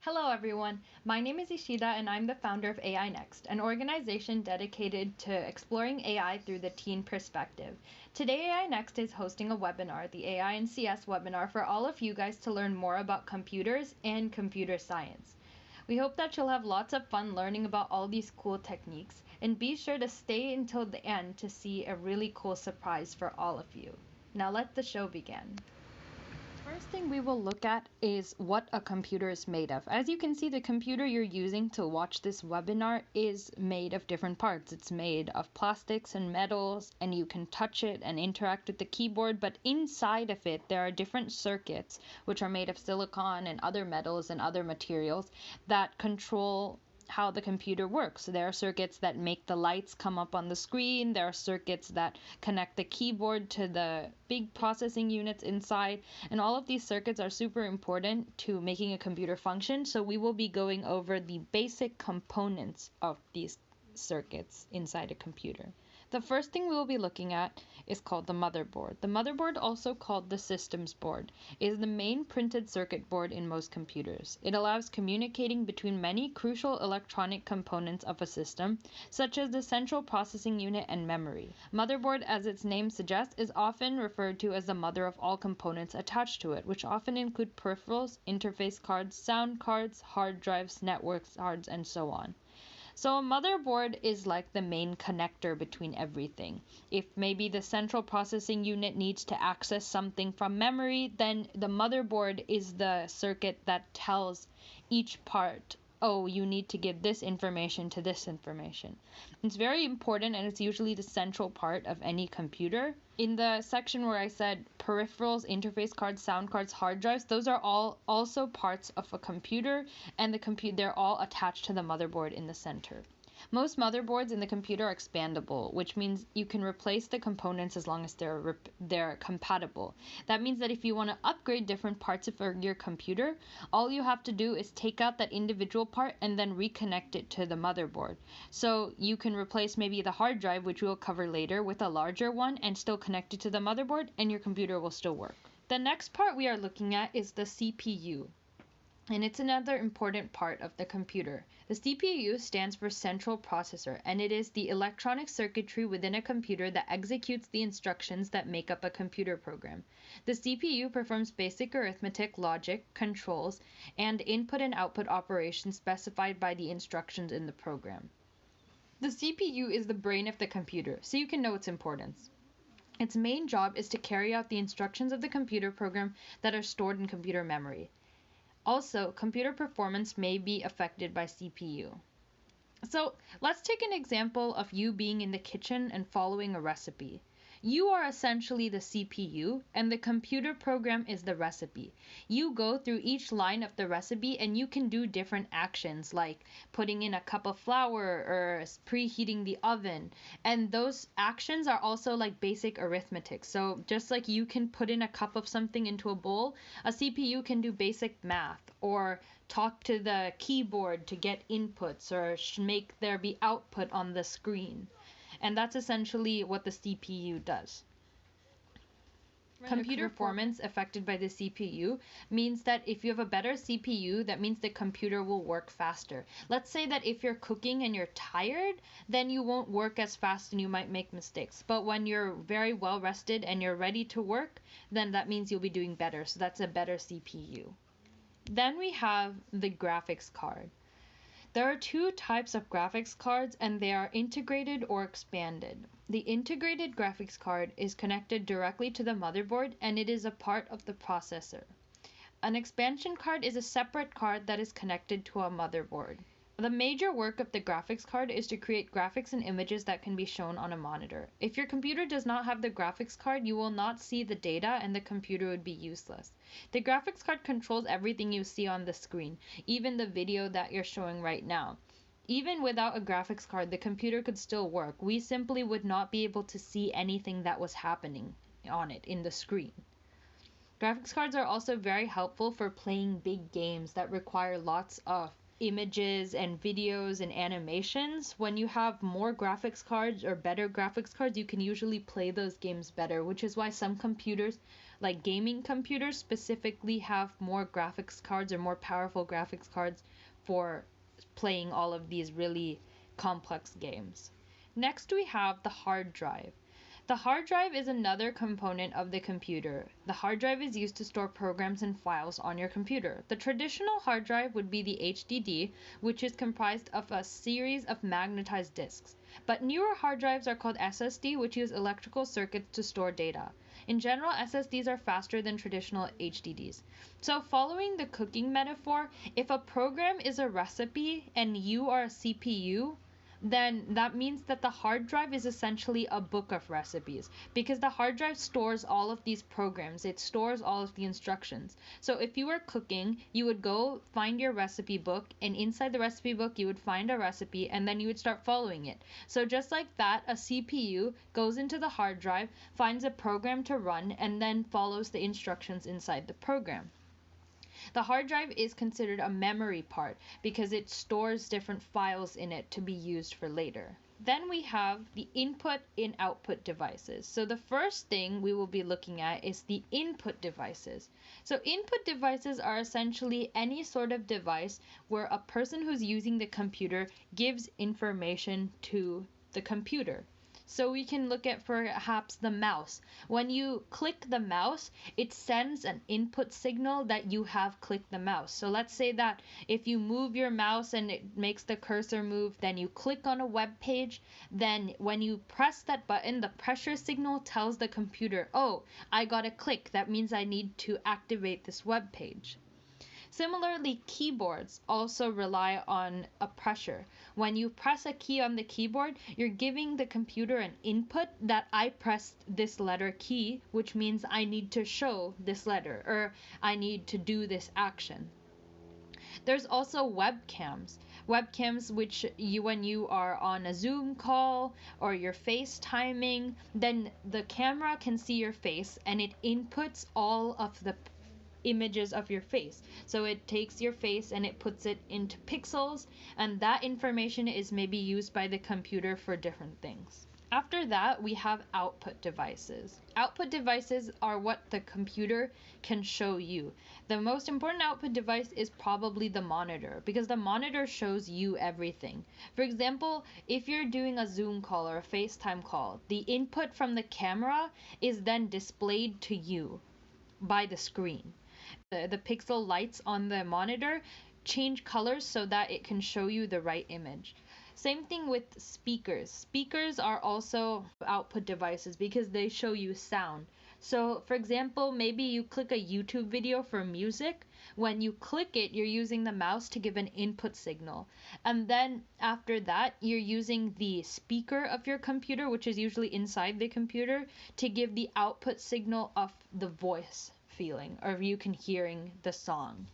Hello, everyone. My name is Ishida, and I'm the founder of AI Next, an organization dedicated to exploring AI through the teen perspective. Today, AI Next is hosting a webinar, the AI and CS webinar, for all of you guys to learn more about computers and computer science. We hope that you'll have lots of fun learning about all these cool techniques, and be sure to stay until the end to see a really cool surprise for all of you. Now let the show begin. First thing we will look at is what a computer is made of. As you can see, the computer you're using to watch this webinar is made of different parts. It's made of plastics and metals, and you can touch it and interact with the keyboard, but inside of it there are different circuits which are made of silicon and other metals and other materials that control how the computer works. So there are circuits that make the lights come up on the screen. There are circuits that connect the keyboard to the big processing units inside. And all of these circuits are super important to making a computer function. So we will be going over the basic components of these circuits inside a computer. The first thing we will be looking at is called the motherboard. The motherboard, also called the systems board, is the main printed circuit board in most computers. It allows communicating between many crucial electronic components of a system, such as the central processing unit and memory. Motherboard, as its name suggests, is often referred to as the mother of all components attached to it, which often include peripherals, interface cards, sound cards, hard drives, network cards, and so on. So a motherboard is like the main connector between everything. If maybe the central processing unit needs to access something from memory, then the motherboard is the circuit that tells each part, oh, you need to give this information to this information. It's very important, and it's usually the central part of any computer. In the section where I said peripherals, interface cards, sound cards, hard drives, those are all also parts of a computer, and they're all attached to the motherboard in the center. Most motherboards in the computer are expandable, which means you can replace the components as long as they're compatible. That means that if you want to upgrade different parts of your computer, all you have to do is take out that individual part and then reconnect it to the motherboard. So you can replace maybe the hard drive, which we'll cover later, with a larger one and still connect it to the motherboard, and your computer will still work. The next part we are looking at is the CPU. And it's another important part of the computer. The CPU stands for Central Processor, and it is the electronic circuitry within a computer that executes the instructions that make up a computer program. The CPU performs basic arithmetic, logic, controls, and input and output operations specified by the instructions in the program. The CPU is the brain of the computer, so you can know its importance. Its main job is to carry out the instructions of the computer program that are stored in computer memory. Also, computer performance may be affected by CPU. So let's take an example of you being in the kitchen and following a recipe. You are essentially the CPU, and the computer program is the recipe. You go through each line of the recipe, and you can do different actions like putting in a cup of flour or preheating the oven. And those actions are also like basic arithmetic. So just like you can put in a cup of something into a bowl, a CPU can do basic math or talk to the keyboard to get inputs or make there be output on the screen. And that's essentially what the CPU does. Computer performance affected by the CPU means that if you have a better CPU, that means the computer will work faster. Let's say that if you're cooking and you're tired, then you won't work as fast and you might make mistakes. But when you're very well rested and you're ready to work, then that means you'll be doing better. So that's a better CPU. Then we have the graphics card. There are two types of graphics cards, and they are integrated or expanded. The integrated graphics card is connected directly to the motherboard, and it is a part of the processor. An expansion card is a separate card that is connected to a motherboard. The major work of the graphics card is to create graphics and images that can be shown on a monitor. If your computer does not have the graphics card, you will not see the data and the computer would be useless. The graphics card controls everything you see on the screen, even the video that you're showing right now. Even without a graphics card, the computer could still work. We simply would not be able to see anything that was happening on it in the screen. Graphics cards are also very helpful for playing big games that require lots of images and videos and animations. When you have more graphics cards or better graphics cards, you can usually play those games better, which is why some computers like gaming computers specifically have more graphics cards or more powerful graphics cards for playing all of these really complex games. Next, we have the hard drive. The hard drive is another component of the computer. The hard drive is used to store programs and files on your computer. The traditional hard drive would be the HDD, which is comprised of a series of magnetized disks. But newer hard drives are called SSD, which use electrical circuits to store data. In general, SSDs are faster than traditional HDDs. So, following the cooking metaphor, if a program is a recipe and you are a CPU, then that means that the hard drive is essentially a book of recipes, because the hard drive stores all of these programs. It stores all of the instructions. So if you were cooking, you would go find your recipe book, and inside the recipe book you would find a recipe, and then you would start following it. So just like that, a CPU goes into the hard drive, finds a program to run, and then follows the instructions inside the program. The hard drive is considered a memory part because it stores different files in it to be used for later. Then we have the input and output devices. So the first thing we will be looking at is the input devices. So input devices are essentially any sort of device where a person who's using the computer gives information to the computer. So we can look at perhaps the mouse. When you click the mouse, it sends an input signal that you have clicked the mouse. So let's say that if you move your mouse and it makes the cursor move, then you click on a web page, then when you press that button, the pressure signal tells the computer, oh, I got a click. That means I need to activate this web page. Similarly, keyboards also rely on a pressure. When you press a key on the keyboard, you're giving the computer an input that I pressed this letter key, which means I need to show this letter, or I need to do this action. There's also webcams. Webcams which when you are on a Zoom call or you're FaceTiming, then the camera can see your face and it inputs all of the images of your face. So it takes your face and it puts it into pixels, and that information is maybe used by the computer for different things. After that, we have output devices. Output devices are what the computer can show you. The most important output device is probably the monitor, because the monitor shows you everything. For example, if you're doing a Zoom call or a FaceTime call, the input from the camera is then displayed to you by the screen. The pixel lights on the monitor change colors so that it can show you the right image. Same thing with speakers. Speakers are also output devices because they show you sound. So for example, maybe you click a YouTube video for music. When you click it, you're using the mouse to give an input signal. And then after that, you're using the speaker of your computer, which is usually inside the computer, to give the output signal of the voice feeling, or you can hearing the song.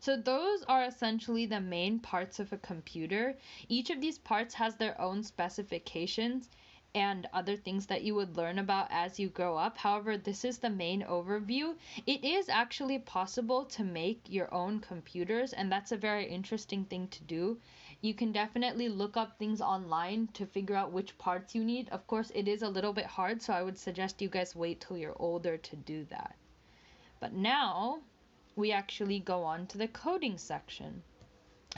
So those are essentially the main parts of a computer. Each of these parts has their own specifications and other things that you would learn about as you grow up. However, this is the main overview. It is actually possible to make your own computers, and that's a very interesting thing to do. You can definitely look up things online to figure out which parts you need. Of course, it is a little bit hard, so I would suggest you guys wait till you're older to do that. But now we actually go on to the coding section.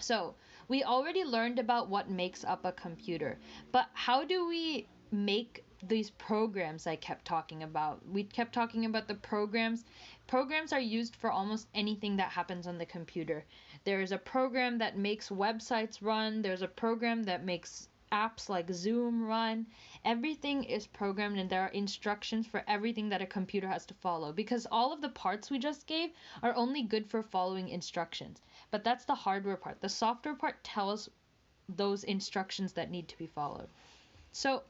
So we already learned about what makes up a computer, but how do we make these programs I kept talking about? We kept talking about the programs. Programs are used for almost anything that happens on the computer. There's a program that makes websites run. There's a program that makes apps like Zoom run. Everything is programmed, and there are instructions for everything that a computer has to follow, because all of the parts we just gave are only good for following instructions. But that's the hardware part. The software part tells those instructions that need to be followed. So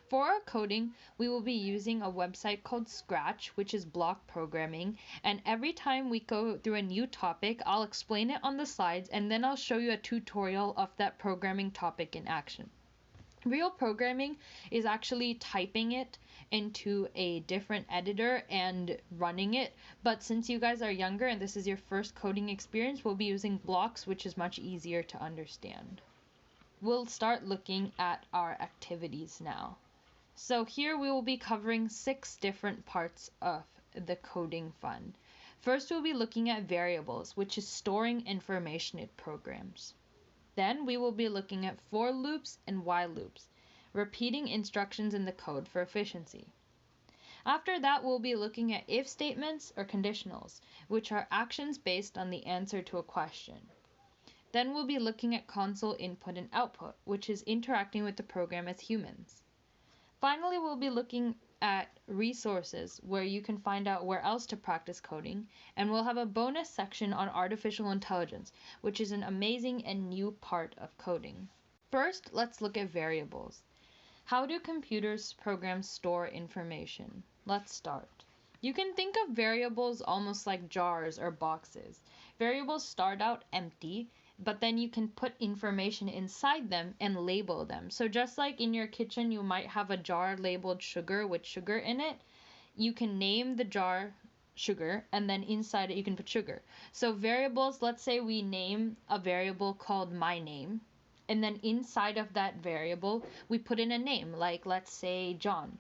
for our coding, we will be using a website called Scratch, which is block programming. And every time we go through a new topic, I'll explain it on the slides, and then I'll show you a tutorial of that programming topic in action. Real programming is actually typing it into a different editor and running it. But since you guys are younger and this is your first coding experience, we'll be using blocks, which is much easier to understand. We'll start looking at our activities now. So here we will be covering 6 different parts of the coding fun. First, we'll be looking at variables, which is storing information in programs. Then we will be looking at for loops and while loops, repeating instructions in the code for efficiency. After that, we'll be looking at if statements or conditionals, which are actions based on the answer to a question. Then we'll be looking at console input and output, which is interacting with the program as humans. Finally, we'll be looking at resources where you can find out where else to practice coding, and we'll have a bonus section on artificial intelligence, which is an amazing and new part of coding. First, let's look at variables. How do computers programs store information? Let's start. You can think of variables almost like jars or boxes. Variables start out empty, but then you can put information inside them and label them. So just like in your kitchen, you might have a jar labeled sugar with sugar in it. You can name the jar sugar, and then inside it you can put sugar. So variables, let's say we name a variable called my name, and then inside of that variable we put in a name, like let's say John.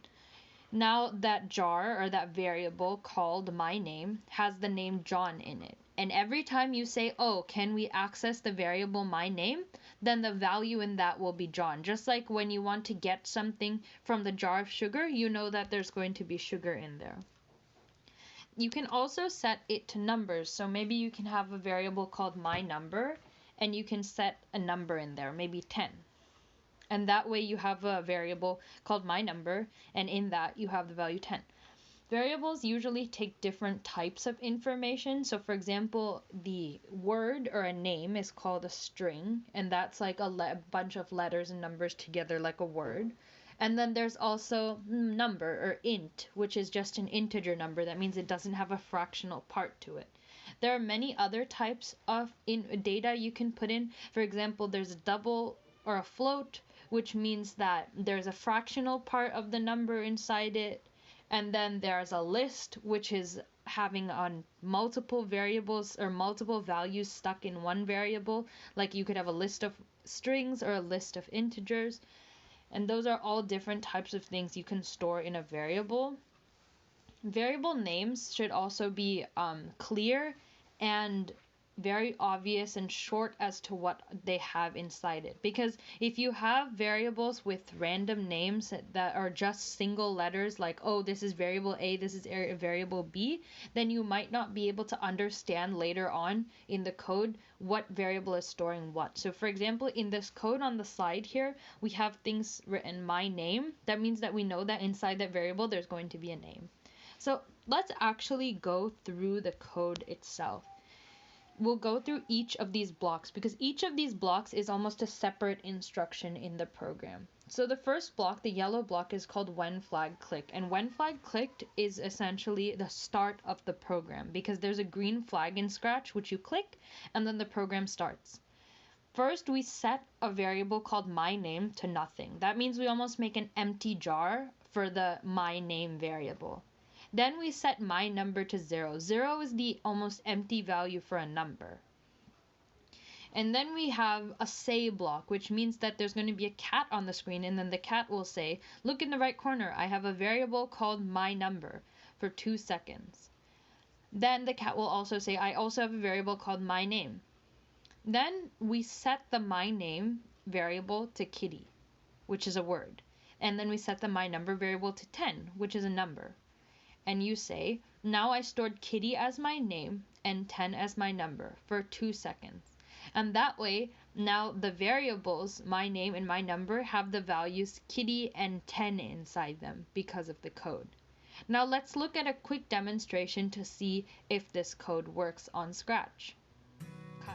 Now that jar or that variable called my name has the name John in it. And every time you say, oh, can we access the variable my name? Then the value in that will be John. Just like when you want to get something from the jar of sugar, you know that there's going to be sugar in there. You can also set it to numbers. So maybe you can have a variable called my number, and you can set a number in there, maybe 10. And that way you have a variable called my number, and in that you have the value 10. Variables usually take different types of information. So for example, the word or a name is called a string, and that's like a bunch of letters and numbers together like a word. And then there's also number or int, which is just an integer number. That means it doesn't have a fractional part to it. There are many other types of data you can put in. For example, there's a double or a float, which means that there's a fractional part of the number inside it. And then there's a list, which is having on multiple variables or multiple values stuck in one variable. Like you could have a list of strings or a list of integers. And those are all different types of things you can store in a variable. Variable names should also be clear and very obvious and short as to what they have inside it. Because if you have variables with random names that are just single letters, like, oh, this is variable A, this is variable B, then you might not be able to understand later on in the code what variable is storing what. So for example, in this code on the side here, we have things written my name. That means that we know that inside that variable there's going to be a name. So let's actually go through the code itself. We'll go through each of these blocks because each of these blocks is almost a separate instruction in the program. So the first block, the yellow block, is called when flag clicked, and when flag clicked is essentially the start of the program because there's a green flag in Scratch which you click and then the program starts. First, we set a variable called my name to nothing. That means we almost make an empty jar for the my name variable. Then we set my number to 0. 0 is the almost empty value for a number. And then we have a say block, which means that there's going to be a cat on the screen, and then the cat will say, look in the right corner, I have a variable called my number for 2 seconds. Then the cat will also say, I also have a variable called my name. Then we set the my name variable to kitty, which is a word. And then we set the my number variable to 10, which is a number. And you say, now I stored kitty as my name and 10 as my number for 2 seconds. And that way, now the variables, my name and my number, have the values kitty and 10 inside them because of the code. Now let's look at a quick demonstration to see if this code works on Scratch. Cut.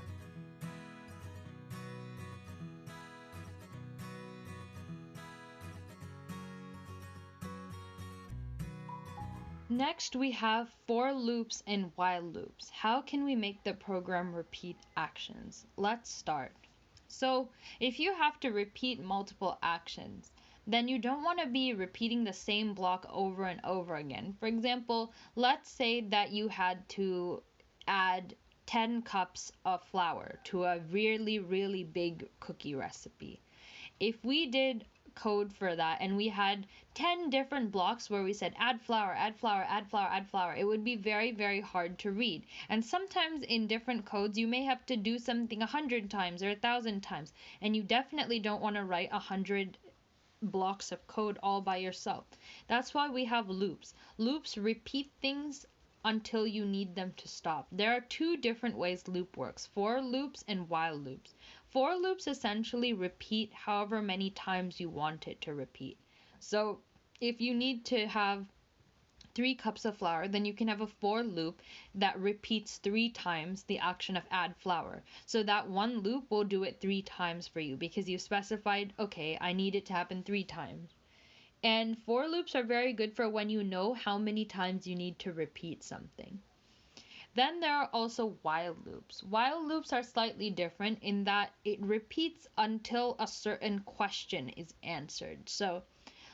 Next, we have for loops and while loops. How can we make the program repeat actions? Let's start. So if you have to repeat multiple actions, then you don't want to be repeating the same block over and over again. For example, let's say that you had to add 10 cups of flour to a really, really big cookie recipe. If we did code for that and we had 10 different blocks where we said add flour, add flour, add flour, add flour, it would be very, very hard to read. And sometimes in different codes, you may have to do something 100 times or 1,000 times, and you definitely don't want to write 100 blocks of code all by yourself. That's why we have loops. Loops repeat things until you need them to stop. There are two different ways loop works: for loops and while loops. For loops essentially repeat however many times you want it to repeat. So if you need to have 3 cups of flour, then you can have a for loop that repeats 3 times the action of add flour. So that one loop will do it 3 times for you because you specified, okay, I need it to happen 3 times. And for loops are very good for when you know how many times you need to repeat something. Then there are also while loops. While loops are slightly different in that it repeats until a certain question is answered. So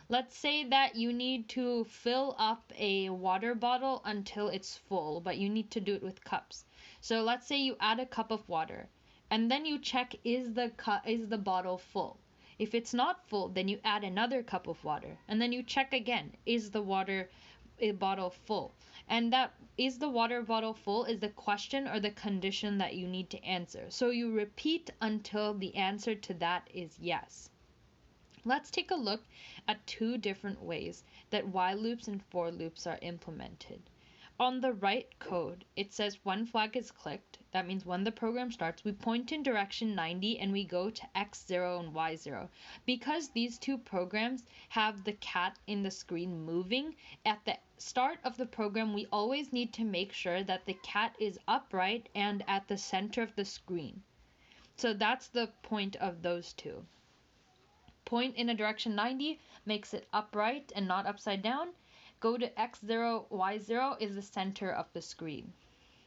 let's say that you need to fill up a water bottle until it's full, but you need to do it with cups. So let's say you add a cup of water and then you check, is the bottle full? If it's not full, then you add another cup of water and then you check again, is the bottle full? And that is the water bottle full is the question or the condition that you need to answer. So you repeat until the answer to that is yes. Let's take a look at 2 different ways that while loops and for loops are implemented. On the right code, it says when flag is clicked, that means when the program starts, we point in direction 90 and we go to X0 and Y0. Because these 2 programs have the cat in the screen moving, at the start of the program, we always need to make sure that the cat is upright and at the center of the screen. So that's the point of those 2. Point in a direction 90 makes it upright and not upside down. Go to X0, Y0 is the center of the screen.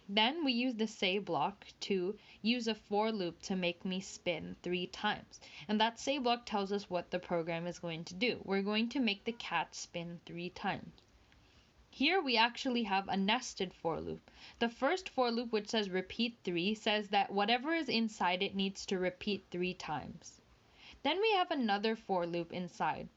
Then we use the say block to use a for loop to make me spin 3 times. And that say block tells us what the program is going to do. We're going to make the cat spin 3 times. Here we actually have a nested for loop. The first for loop, which says repeat 3, says that whatever is inside it needs to repeat 3 times. Then we have another for loop inside.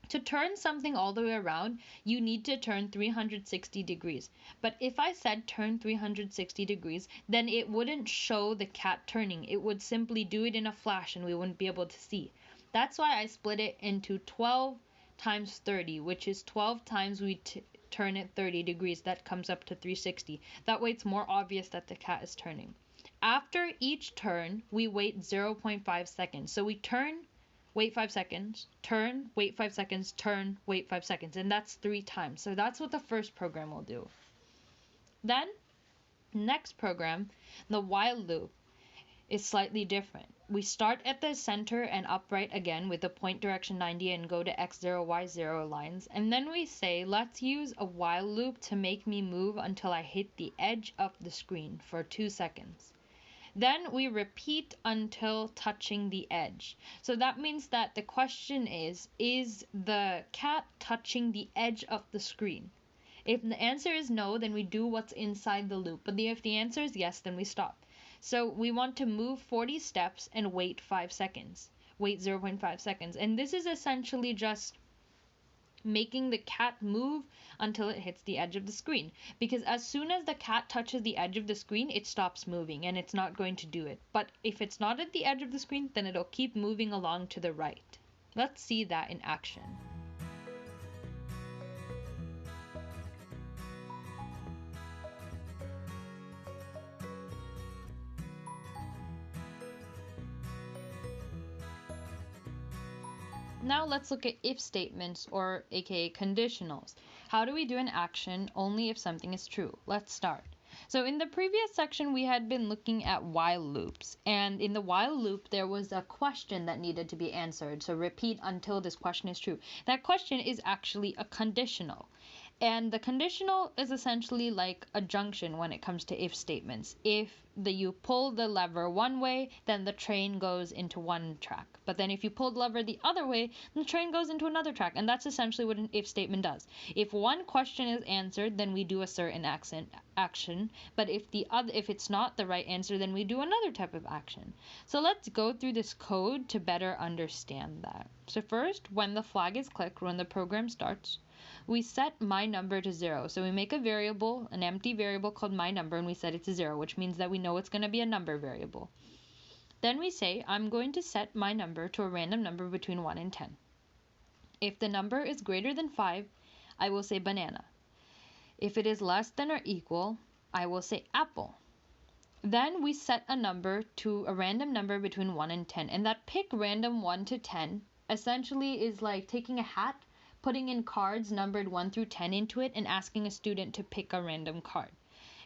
To turn something all the way around, you need to turn 360 degrees. But if I said turn 360 degrees, then it wouldn't show the cat turning. It would simply do it in a flash and we wouldn't be able to see. That's why I split it into 12 times 30, which is 12 times we turn it 30 degrees. That comes up to 360. That way it's more obvious that the cat is turning. After each turn, we wait 0.5 seconds. So we turn, wait 5 seconds, turn, wait 5 seconds, turn, wait 5 seconds. And that's 3 times. So that's what the first program will do. Then, next program, the while loop, is slightly different. We start at the center and upright again with the point direction 90 and go to X0, Y0 lines. And then we say, let's use a while loop to make me move until I hit the edge of the screen for 2 seconds. Then we repeat until touching the edge. So that means that the question is the cat touching the edge of the screen? If the answer is no, then we do what's inside the loop. But if the answer is yes, then we stop. So we want to move 40 steps and wait 5 seconds. Wait 0.5 seconds. And this is essentially just making the cat move until it hits the edge of the screen. Because as soon as the cat touches the edge of the screen, it stops moving and it's not going to do it. But if it's not at the edge of the screen, then it'll keep moving along to the right. Let's see that in action. Now let's look at if statements, or aka conditionals. How do we do an action only if something is true? Let's start. So in the previous section, we had been looking at while loops. And in the while loop, there was a question that needed to be answered. So repeat until this question is true. That question is actually a conditional. And the conditional is essentially like a junction when it comes to if statements. If you pull the lever one way, then the train goes into one track. But then if you pull the lever the other way, the train goes into another track. And that's essentially what an if statement does. If one question is answered, then we do a certain action. But if it's not the right answer, then we do another type of action. So let's go through this code to better understand that. So first, when the flag is clicked, when the program starts, we set my number to 0. So we make a variable, an empty variable called my number, and we set it to 0, which means that we know it's going to be a number variable. Then we say, I'm going to set my number to a random number between 1 and 10. If the number is greater than 5, I will say banana. If it is less than or equal, I will say apple. Then we set a number to a random number between 1 and 10. And that pick random 1 to 10 essentially is like taking a hat, putting in cards numbered 1 through 10 into it, and asking a student to pick a random card.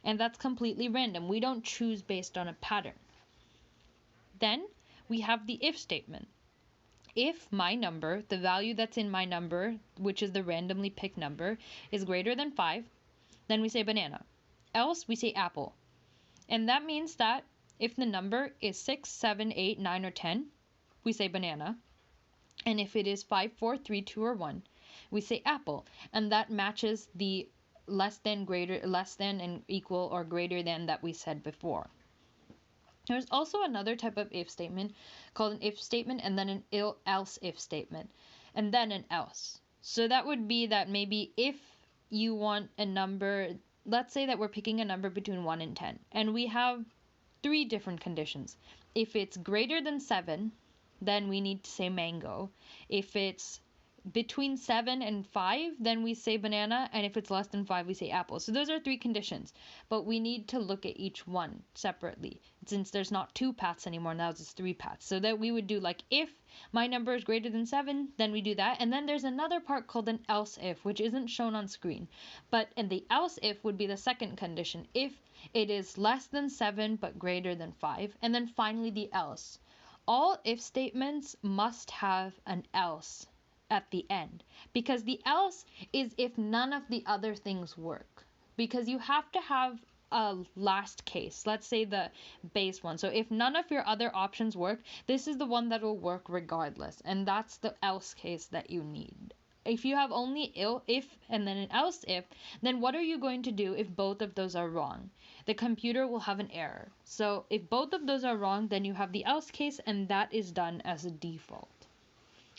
And that's completely random. We don't choose based on a pattern. Then we have the if statement. If my number, the value that's in my number, which is the randomly picked number, is greater than 5, then we say banana. Else we say apple. And that means that if the number is 6, 7, 8, 9, or 10, we say banana. And if it is 5, 4, 3, 2, or 1, we say apple, and that matches the less than, and equal or greater than that we said before. There's also another type of if statement called an if statement, and then an else if statement, and then an else. So that would be that maybe if you want a number, let's say that we're picking a number between 1 and 10, and we have 3 different conditions. If it's greater than 7, then we need to say mango. If it's between 7 and 5, then we say banana, and if it's less than 5, we say apple. So those are 3 conditions, but we need to look at each one separately. Since there's not 2 paths anymore, now it's 3 paths. So that we would do like if my number is greater than 7, then we do that. And then there's another part called an else if, which isn't shown on screen. But in the else if would be the second condition, if it is less than 7 but greater than 5. And then finally the else. All if statements must have an else at the end, because the else is if none of the other things work, because you have to have a last case, let's say the base one. So if none of your other options work, this is the one that will work regardless, and that's the else case that you need. If you have only if and then an else if, then what are you going to do if both of those are wrong? The computer will have an error. So if both of those are wrong, then you have the else case, and that is done as a default.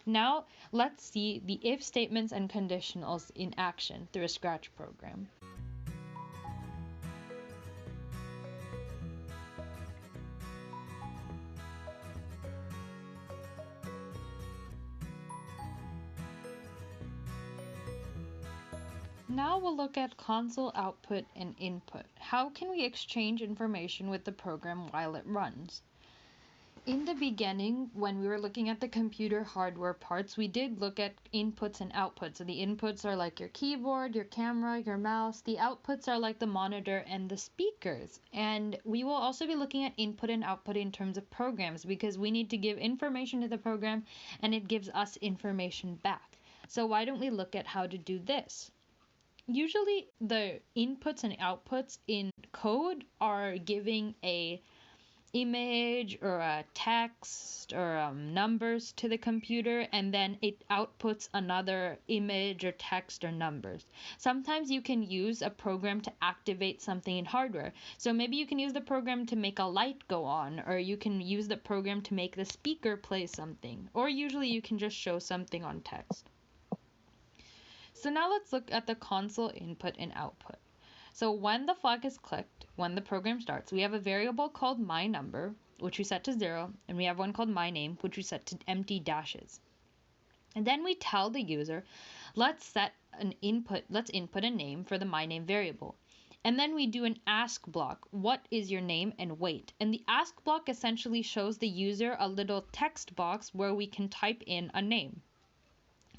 Now, let's see the if statements and conditionals in action through a Scratch program. Now we'll look at console output and input. How can we exchange information with the program while it runs? In the beginning, when we were looking at the computer hardware parts, we did look at inputs and outputs. So the inputs are like your keyboard, your camera, your mouse. The outputs are like the monitor and the speakers. And we will also be looking at input and output in terms of programs, because we need to give information to the program and it gives us information back. So why don't we look at how to do this? Usually the inputs and outputs in code are giving a image or a text or numbers to the computer, and then it outputs another image or text or numbers. Sometimes you can use a program to activate something in hardware. So maybe you can use the program to make a light go on, or you can use the program to make the speaker play something, or usually you can just show something on text. So now let's look at the console input and output. So when the flag is clicked, when the program starts, we have a variable called my number, which we set to 0, and we have one called my name, which we set to empty dashes. And then we tell the user, let's input a name for the my name variable. And then we do an ask block. What is your name, and wait. And the ask block essentially shows the user a little text box where we can type in a name.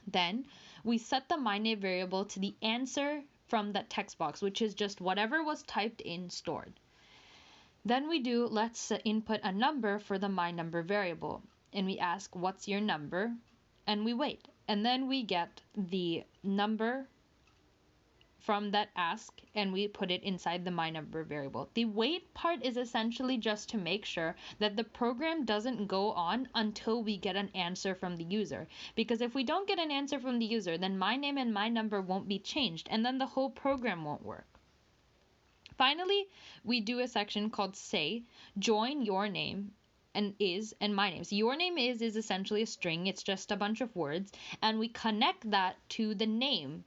Then we set the my name variable to the answer from that text box, which is just whatever was typed in stored. Then we do let's input a number for the my number variable, and we ask what's your number, and we wait. And then we get the number from that ask and we put it inside the my number variable. The wait part is essentially just to make sure that the program doesn't go on until we get an answer from the user. Because if we don't get an answer from the user, then my name and my number won't be changed, and then the whole program won't work. Finally, we do a section called say, join your name and is and my name. So your name is essentially a string. It's just a bunch of words, and we connect that to the name,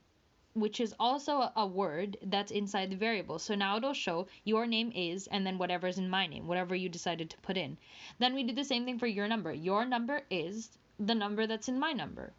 which is also a word that's inside the variable. So now it'll show your name is and then whatever's in my name, whatever you decided to put in. Then we do the same thing for your number. Your number is the number that's in my number.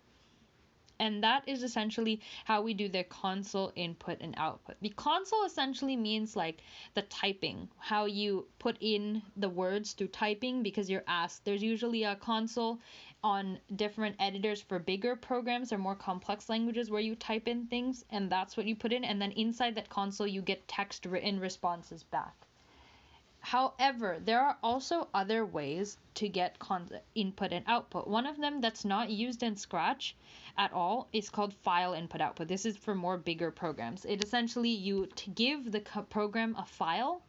And that is essentially how we do the console input and output. The console essentially means like the typing, how you put in the words through typing because you're asked. There's usually a console on different editors for bigger programs or more complex languages where you type in things, and that's what you put in. And then inside that console, you get text written responses back. However, there are also other ways to get input and output. One of them that's not used in Scratch at all is called file input output. This is for more bigger programs. It essentially you to give the program a file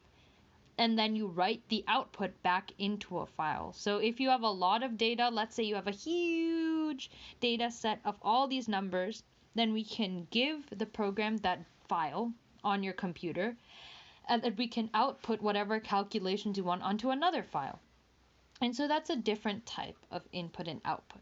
and then you write the output back into a file. So if you have a lot of data, let's say you have a huge data set of all these numbers, then we can give the program that file on your computer, and that we can output whatever calculations you want onto another file. And so that's a different type of input and output.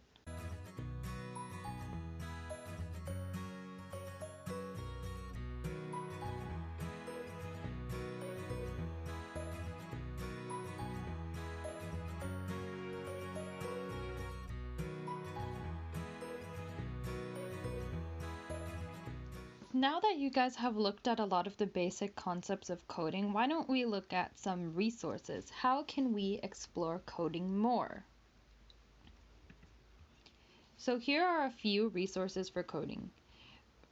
Now that you guys have looked at a lot of the basic concepts of coding, why don't we look at some resources? How can we explore coding more? So here are a few resources for coding.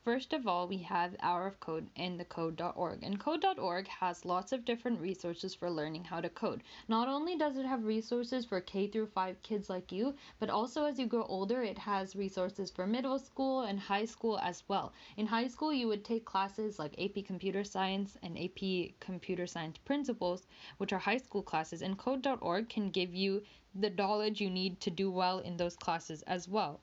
First of all, we have Hour of Code and the code.org. And code.org has lots of different resources for learning how to code. Not only does it have resources for K through 5 kids like you, but also as you grow older, it has resources for middle school and high school as well. In high school, you would take classes like AP Computer Science and AP Computer Science Principles, which are high school classes, and code.org can give you the knowledge you need to do well in those classes as well.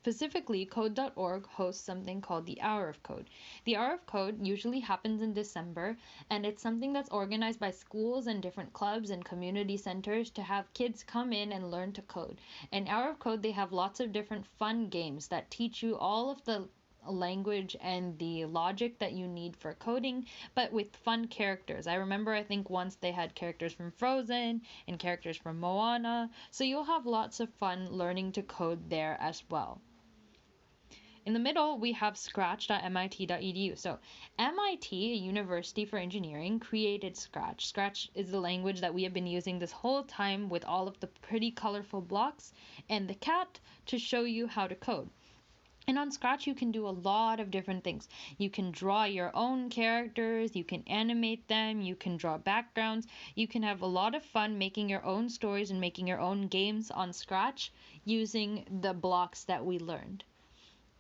Specifically, code.org hosts something called the Hour of Code. The Hour of Code usually happens in December, and it's something that's organized by schools and different clubs and community centers to have kids come in and learn to code. In Hour of Code, they have lots of different fun games that teach you all of the language and the logic that you need for coding, but with fun characters. I remember, I think once they had characters from Frozen and characters from Moana, so you'll have lots of fun learning to code there as well. In the middle, we have scratch.mit.edu. So MIT, a university for engineering, created Scratch. Scratch is the language that we have been using this whole time with all of the pretty colorful blocks and the cat to show you how to code. And on Scratch, you can do a lot of different things. You can draw your own characters, you can animate them, you can draw backgrounds, you can have a lot of fun making your own stories and making your own games on Scratch using the blocks that we learned.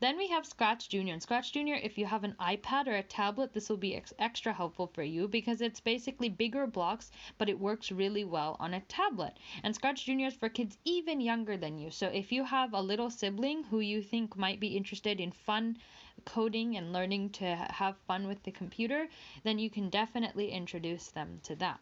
Then we have Scratch Junior. And Scratch Junior, if you have an iPad or a tablet, this will be extra helpful for you because it's basically bigger blocks, but it works really well on a tablet. And Scratch Junior is for kids even younger than you. So if you have a little sibling who you think might be interested in fun coding and learning to have fun with the computer, then you can definitely introduce them to that.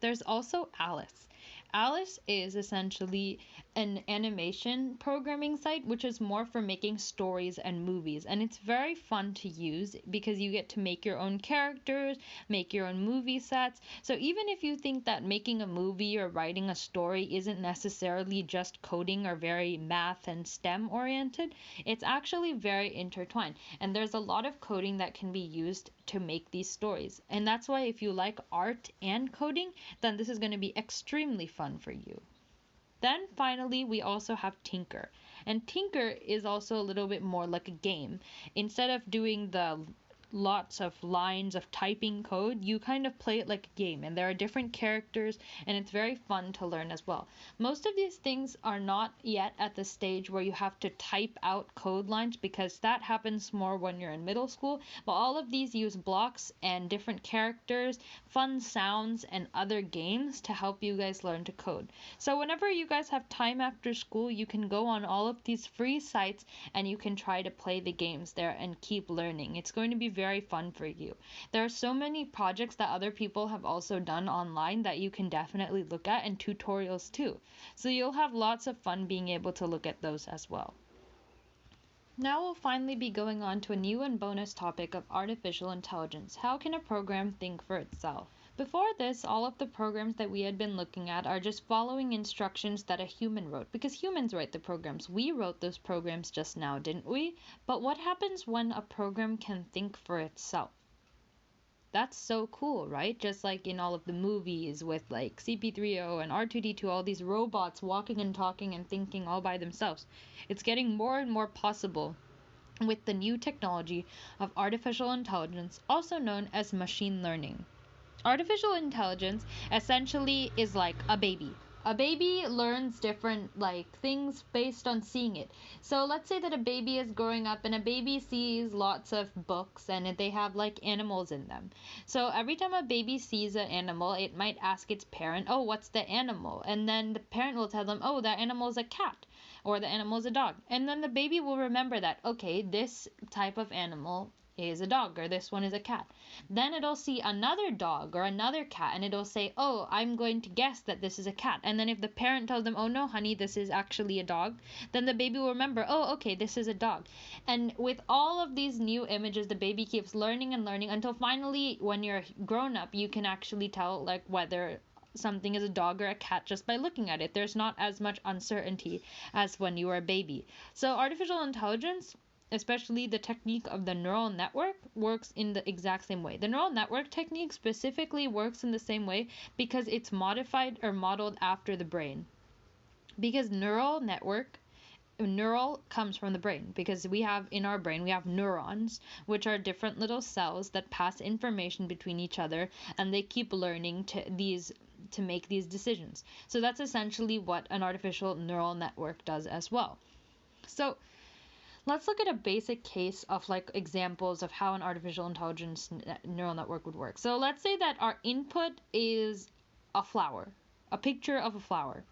There's also Alice. Alice is essentially an animation programming site, which is more for making stories and movies. And it's very fun to use because you get to make your own characters, make your own movie sets. So even if you think that making a movie or writing a story isn't necessarily just coding or very math and STEM oriented, it's actually very intertwined. And there's a lot of coding that can be used to make these stories. And that's why if you like art and coding, then this is going to be extremely fun for you. Then finally, we also have Tinker. And Tinker is also a little bit more like a game. Instead of doing the lots of lines of typing code, you kind of play it like a game, and there are different characters, and it's very fun to learn as well. Most of these things are not yet at the stage where you have to type out code lines, because that happens more when you're in middle school, but all of these use blocks and different characters, fun sounds, and other games to help you guys learn to code. So whenever you guys have time after school, you can go on all of these free sites and you can try to play the games there and keep learning. It's going to be very fun for you. There are so many projects that other people have also done online that you can definitely look at, and tutorials too. So you'll have lots of fun being able to look at those as well. Now we'll finally be going on to a new and bonus topic of artificial intelligence. How can a program think for itself? Before this, all of the programs that we had been looking at are just following instructions that a human wrote, because humans write the programs. We wrote those programs just now, didn't we? But what happens when a program can think for itself? That's so cool, right? Just like in all of the movies with like CP3O and R2D2, all these robots walking and talking and thinking all by themselves. It's getting more and more possible with the new technology of artificial intelligence, also known as machine learning. Artificial intelligence essentially is like a baby. A baby learns different like things based on seeing it. So let's say that a baby is growing up and a baby sees lots of books and they have like animals in them. So every time a baby sees an animal, it might ask its parent, "Oh, what's the animal?" And then the parent will tell them, "Oh, that animal is a cat." Or the animal is a dog. And then the baby will remember that, okay, this type of animal is a dog, or this one is a cat. Then it'll see another dog or another cat and it'll say, "Oh, I'm going to guess that this is a cat." And then if the parent tells them, "Oh no, honey, this is actually a dog," then the baby will remember, "Oh, okay, this is a dog." And with all of these new images, the baby keeps learning and learning until finally, when you're grown up, you can actually tell like whether something is a dog or a cat just by looking at it. There's not as much uncertainty as when you were a baby. So artificial intelligence, especially the technique of the neural network, works in the exact same way. The neural network technique specifically works in the same way because it's modified or modeled after the brain. Because neural comes from the brain, because we have in our brain we have neurons, which are different little cells that pass information between each other, and they keep learning to make these decisions. So that's essentially what an artificial neural network does as well. So let's look at a basic case of like examples of how an artificial intelligence neural network would work. So let's say that our input is a flower, a picture of a flower.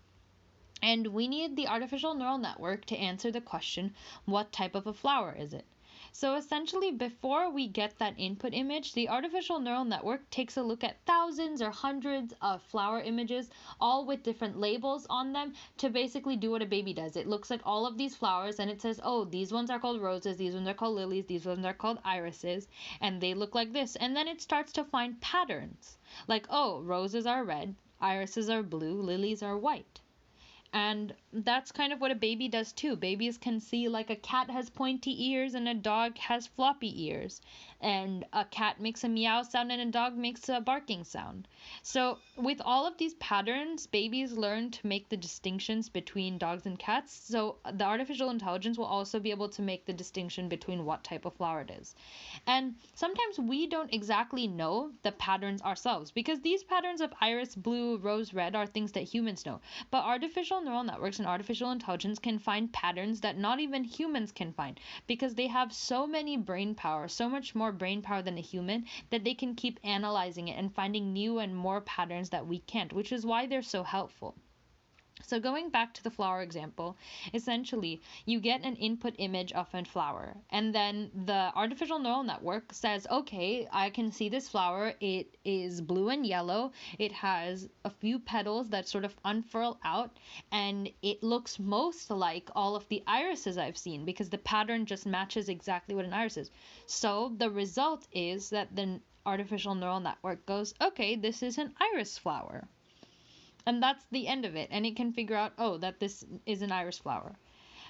And we need the artificial neural network to answer the question, what type of a flower is it? So essentially, before we get that input image, the artificial neural network takes a look at thousands or hundreds of flower images, all with different labels on them, to basically do what a baby does. It looks at all of these flowers and it says, "Oh, these ones are called roses, these ones are called lilies, these ones are called irises, and they look like this." And then it starts to find patterns. Like, oh, roses are red, irises are blue, lilies are white. And that's kind of what a baby does too. Babies can see like a cat has pointy ears and a dog has floppy ears. And a cat makes a meow sound and a dog makes a barking sound. So with all of these patterns, babies learn to make the distinctions between dogs and cats. So the artificial intelligence will also be able to make the distinction between what type of flower it is. And sometimes we don't exactly know the patterns ourselves, because these patterns of iris blue, rose red are things that humans know. But artificial neural networks and artificial intelligence can find patterns that not even humans can find, because they have so many brain power, so much more brain power than a human, that they can keep analyzing it and finding new and more patterns that we can't, which is why they're so helpful. So going back to the flower example, essentially you get an input image of a flower, and then the artificial neural network says, "Okay, I can see this flower. It is blue and yellow. It has a few petals that sort of unfurl out, and it looks most like all of the irises I've seen, because the pattern just matches exactly what an iris is." So the result is that the artificial neural network goes, "Okay, this is an iris flower." And that's the end of it. And it can figure out, oh, that this is an iris flower.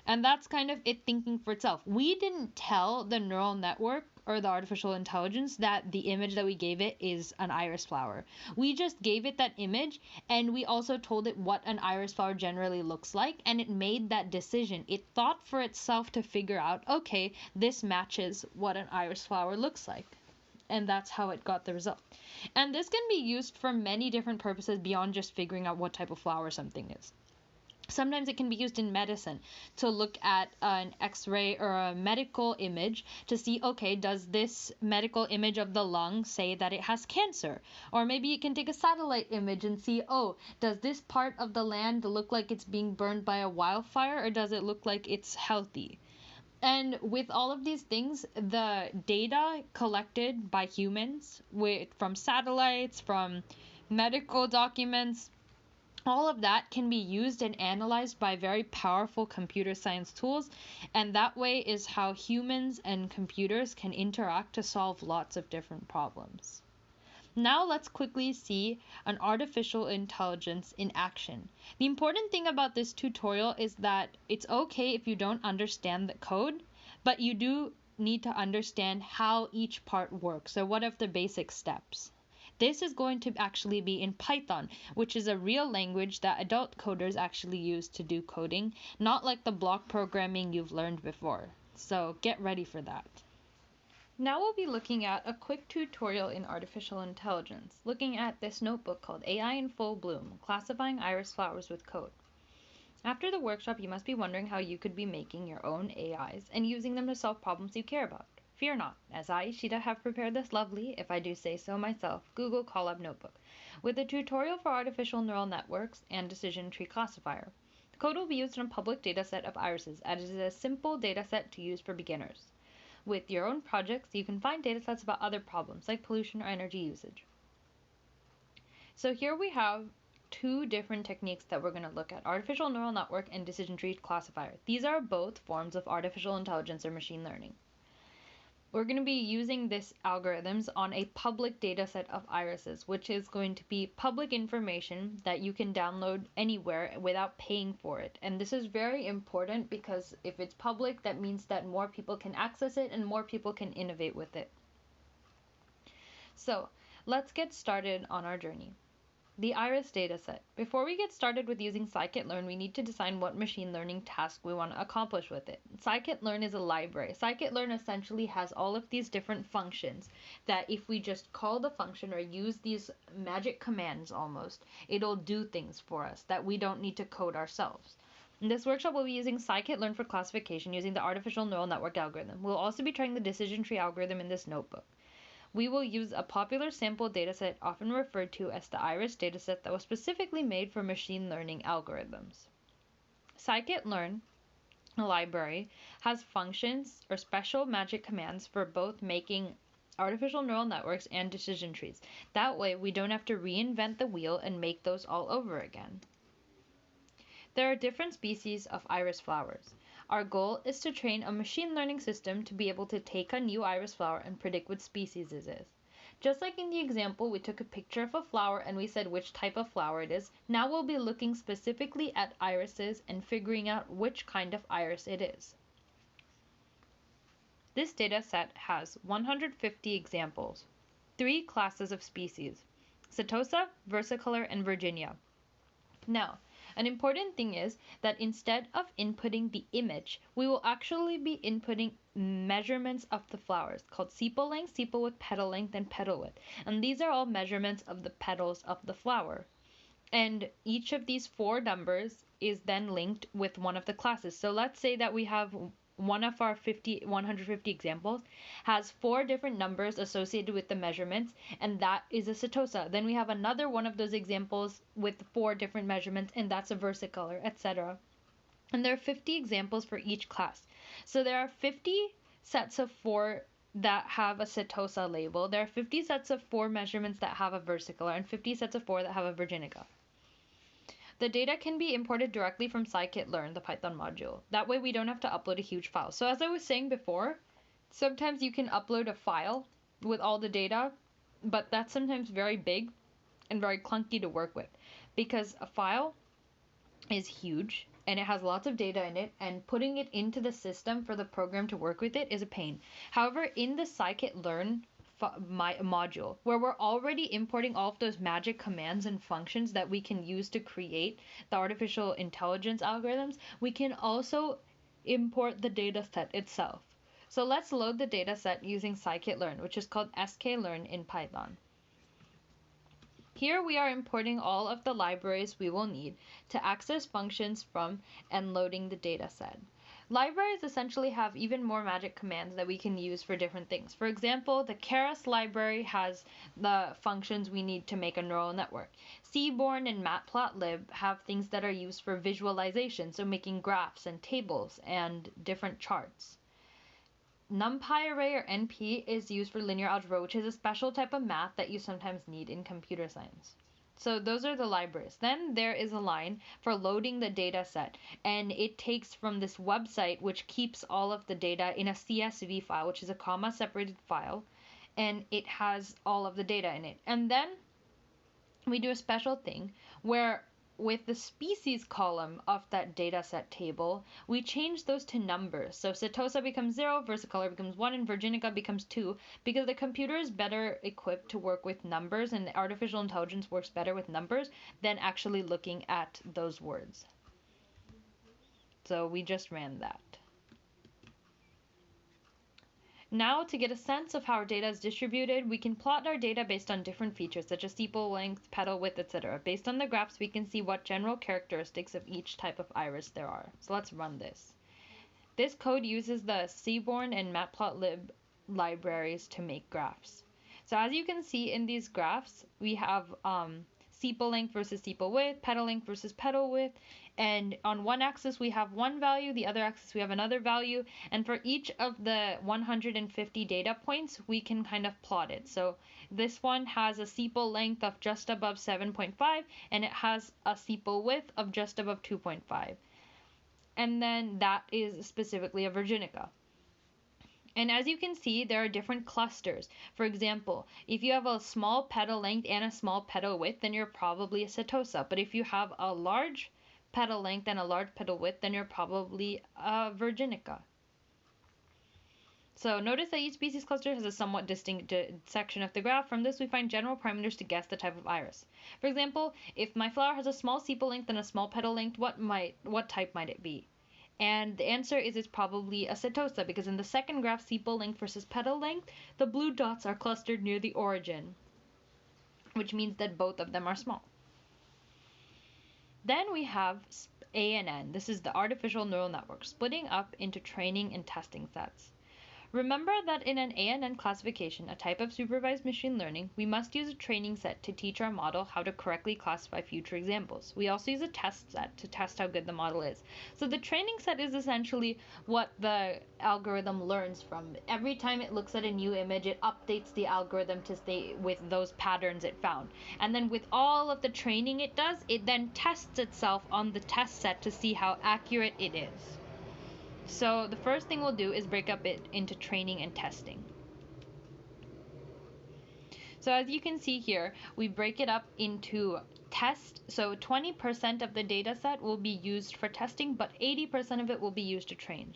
And that's kind of it thinking for itself. We didn't tell the neural network or the artificial intelligence that the image that we gave it is an iris flower. We just gave it that image, and we also told it what an iris flower generally looks like, and it made that decision. It thought for itself to figure out, okay, this matches what an iris flower looks like. And that's how it got the result. And this can be used for many different purposes beyond just figuring out what type of flower something is. Sometimes it can be used in medicine to look at an x-ray or a medical image to see, okay, does this medical image of the lung say that it has cancer? Or maybe you can take a satellite image and see, oh, does this part of the land look like it's being burned by a wildfire, or does it look like it's healthy? And with all of these things, the data collected by humans from satellites, from medical documents, all of that can be used and analyzed by very powerful computer science tools, and that way is how humans and computers can interact to solve lots of different problems. Now let's quickly see an artificial intelligence in action. The important thing about this tutorial is that it's okay if you don't understand the code, but you do need to understand how each part works, or what are the basic steps. This is going to actually be in Python, which is a real language that adult coders actually use to do coding, not like the block programming you've learned before. So get ready for that. Now we'll be looking at a quick tutorial in artificial intelligence, looking at this notebook called AI in Full Bloom, Classifying Iris Flowers with Code. After the workshop, you must be wondering how you could be making your own AIs and using them to solve problems you care about. Fear not, as I, Ishida, have prepared this lovely, if I do say so myself, Google Colab notebook, with a tutorial for artificial neural networks and decision tree classifier. The code will be used in a public dataset of irises, as it is a simple dataset to use for beginners. With your own projects, you can find datasets about other problems, like pollution or energy usage. So here we have two different techniques that we're going to look at: artificial neural network and decision tree classifier. These are both forms of artificial intelligence or machine learning. We're going to be using these algorithms on a public dataset of irises, which is going to be public information that you can download anywhere without paying for it. And this is very important because if it's public, that means that more people can access it and more people can innovate with it. So let's get started on our journey. The iris dataset. Before we get started with using scikit-learn, we need to decide what machine learning task we want to accomplish with it. Scikit-learn is a library. Scikit-learn essentially has all of these different functions that if we just call the function or use these magic commands almost, it'll do things for us that we don't need to code ourselves. In this workshop, we'll be using scikit-learn for classification using the artificial neural network algorithm. We'll also be trying the decision tree algorithm in this notebook. We will use a popular sample dataset often referred to as the iris dataset that was specifically made for machine learning algorithms. Scikit-learn, a library, has functions or special magic commands for both making artificial neural networks and decision trees. That way, we don't have to reinvent the wheel and make those all over again. There are different species of iris flowers. Our goal is to train a machine learning system to be able to take a new iris flower and predict what species it is. Just like in the example, we took a picture of a flower and we said which type of flower it is. Now we'll be looking specifically at irises and figuring out which kind of iris it is. This data set has 150 examples, 3 classes of species: Setosa, Versicolor, and Virginia. Now, an important thing is that instead of inputting the image, we will actually be inputting measurements of the flowers called sepal length, sepal width, petal length, and petal width. And these are all measurements of the petals of the flower. And each of these 4 numbers is then linked with one of the classes. So let's say that we have one of our 150 examples has 4 different numbers associated with the measurements, and that is a setosa. Then we have another one of those examples with 4 different measurements, and that's a versicolor, etc. And there are 50 examples for each class. So there are 50 sets of 4 that have a setosa label. There are 50 sets of 4 measurements that have a versicolor, and 50 sets of 4 that have a virginica. The data can be imported directly from scikit-learn, the Python module. That way we don't have to upload a huge file. So as I was saying before, sometimes you can upload a file with all the data, but that's sometimes very big and very clunky to work with because a file is huge and it has lots of data in it, and putting it into the system for the program to work with it is a pain. However, in the scikit-learn module, where we're already importing all of those magic commands and functions that we can use to create the artificial intelligence algorithms, we can also import the data set itself. So let's load the data set using scikit-learn, which is called sklearn in Python. Here we are importing all of the libraries we will need to access functions from and loading the data set. Libraries essentially have even more magic commands that we can use for different things. For example, the Keras library has the functions we need to make a neural network. Seaborn and Matplotlib have things that are used for visualization, so making graphs and tables and different charts. NumPy array, or NP, is used for linear algebra, which is a special type of math that you sometimes need in computer science. So those are the libraries. Then there is a line for loading the data set, and it takes from this website, which keeps all of the data in a CSV file, which is a comma separated file, and it has all of the data in it. And then we do a special thing where with the species column of that dataset table, we change those to numbers. So Setosa becomes 0, versicolor becomes 1, and Virginica becomes 2, because the computer is better equipped to work with numbers, and the artificial intelligence works better with numbers than actually looking at those words. So we just ran that. Now, to get a sense of how our data is distributed, we can plot our data based on different features such as sepal length, petal width, etc. Based on the graphs, we can see what general characteristics of each type of iris there are. So let's run this. This code uses the Seaborn and Matplotlib libraries to make graphs. So as you can see in these graphs, we have sepal length versus sepal width, petal length versus petal width, and on one axis we have one value, the other axis we have another value, and for each of the 150 data points we can kind of plot it. So this one has a sepal length of just above 7.5, and it has a sepal width of just above 2.5, and then that is specifically a Virginica. And as you can see, there are different clusters. For example, if you have a small petal length and a small petal width, then you're probably a Setosa. But if you have a large petal length and a large petal width, then you're probably a Virginica. So notice that each species cluster has a somewhat distinct section of the graph. From this, we find general parameters to guess the type of iris. For example, if my flower has a small sepal length and a small petal length, what type might it be? And the answer is it's probably a Setosa, because in the second graph, sepal length versus petal length, the blue dots are clustered near the origin, which means that both of them are small. Then we have ANN. This is the artificial neural network, splitting up into training and testing sets. Remember that in an ANN classification, a type of supervised machine learning, we must use a training set to teach our model how to correctly classify future examples. We also use a test set to test how good the model is. So the training set is essentially what the algorithm learns from. Every time it looks at a new image, it updates the algorithm to stay with those patterns it found. And then with all of the training it does, it then tests itself on the test set to see how accurate it is. So the first thing we'll do is break up it into training and testing. So as you can see here, we break it up into test. So 20% of the data set will be used for testing, but 80% of it will be used to train.